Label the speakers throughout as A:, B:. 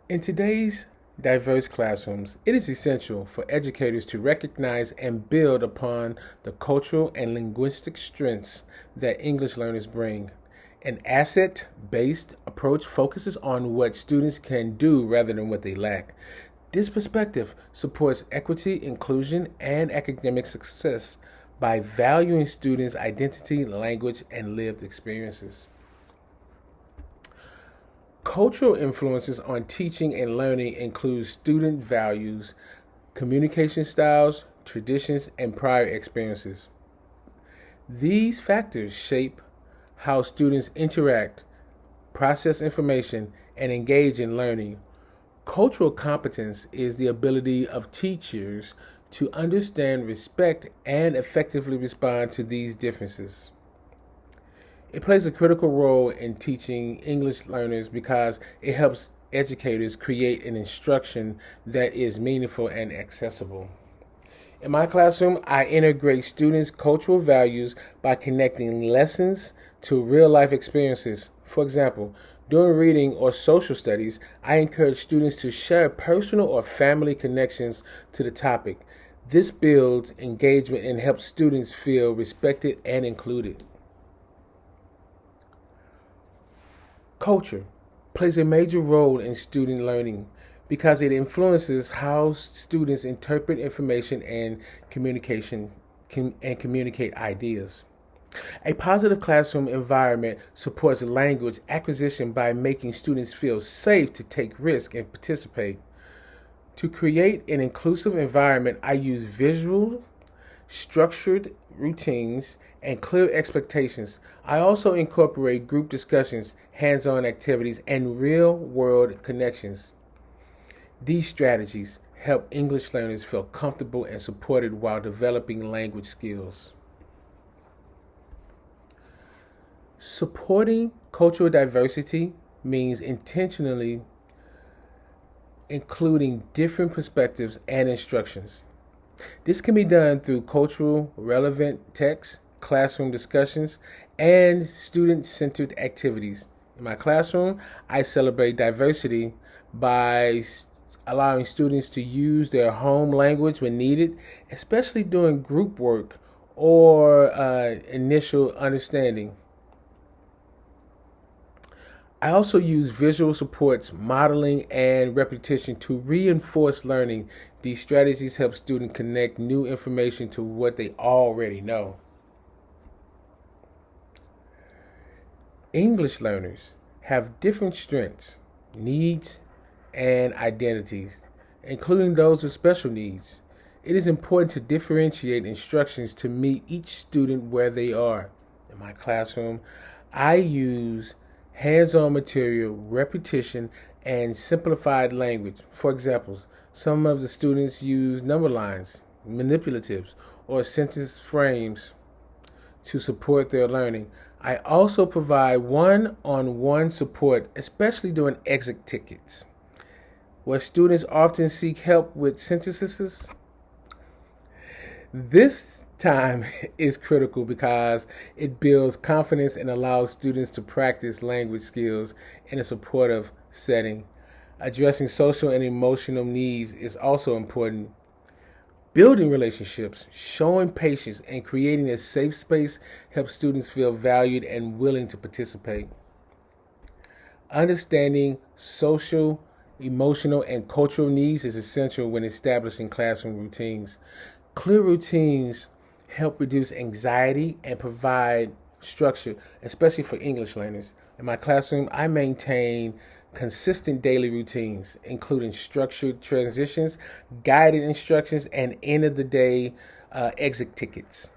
A: In today's diverse classrooms, it is essential for educators to recognize and build upon the cultural and linguistic strengths that English learners bring. An asset based approach focuses on what students can do rather than what they lack. This perspective supports equity, inclusion, and academic success by valuing students' identity, language, and lived experiences. Cultural influences on teaching and learning include student values, communication styles, traditions, and prior experiences. These factors shape how students interact, process information, and engage in learning. Cultural competence is the ability of teachers to understand, respect, and effectively respond to these differences. It plays a critical role in teaching English learners because it helps educators create an instruction that is meaningful and accessible. In my classroom, I integrate students' cultural values by connecting lessons to real life experiences. For example, during reading or social studies, I encourage students to share personal or family connections to the topic. This builds engagement and helps students feel respected and included. Culture plays a major role in student learning because it influences how students interpret information and communicate ideas. A positive classroom environment supports language acquisition by making students feel safe to take risks and participate. To create an inclusive environment, I use visual, structured routines, and clear expectations. I also incorporate group discussions, hands on activities, and real world connections. These strategies help English learners feel comfortable and supported while developing language skills. Supporting cultural diversity means intentionally including different perspectives and instructions. This can be done through cultural relevant texts, classroom discussions, and student centered activities. In my classroom, I celebrate diversity by allowing students to use their home language when needed, especially during group work or initial understanding. I also use visual supports, modeling, and repetition to reinforce learning. These strategies help students connect new information to what they already know. English learners have different strengths, needs, and identities, including those with special needs. It is important to differentiate instructions to meet each student where they are. In my classroom, I use hands on material, repetition, and simplified language. For example, some of the students use number lines, manipulatives, or sentence frames to support their learning. I also provide one on one support, especially during exit tickets, where students often seek help with sentences. This time is critical because it builds confidence and allows students to practice language skills in a supportive setting. Addressing social and emotional needs is also important. Building relationships, showing patience, and creating a safe space helps students feel valued and willing to participate. Understanding social, emotional, and cultural needs is essential when establishing classroom routines. Clear routines help reduce anxiety and provide structure, especially for English learners. In my classroom, I maintain consistent daily routines, including structured transitions, guided instructions, and end of the day exit tickets.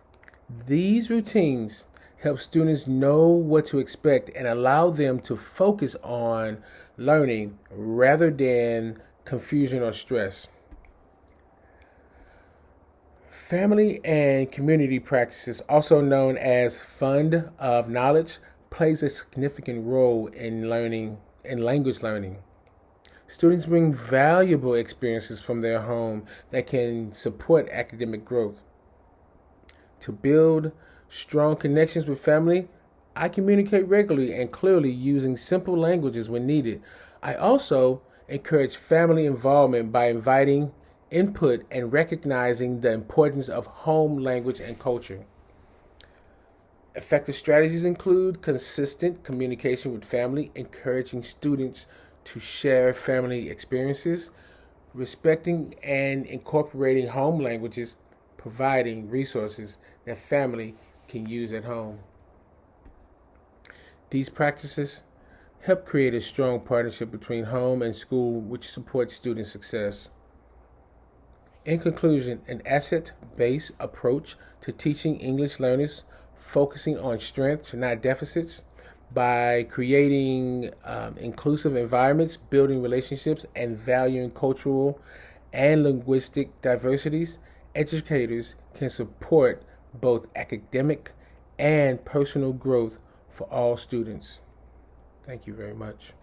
A: These routines help students know what to expect and allow them to focus on learning rather than confusion or stress. Family and community practices, also known as fund of knowledge, plays a significant role in learning in language learning. Students bring valuable experiences from their home that can support academic growth. To build strong connections with family, I communicate regularly and clearly using simple languages when needed. I also encourage family involvement by inviting input and recognizing the importance of home language and culture. Effective strategies include consistent communication with family, encouraging students to share family experiences, respecting and incorporating home languages, providing resources that family can use at home. These practices help create a strong partnership between home and school, which supports student success. In conclusion, an asset-based approach to teaching English learners, focusing on strengths, not deficits, by creating inclusive environments, building relationships, and valuing cultural and linguistic diversities, educators can support both academic and personal growth for all students. Thank you very much.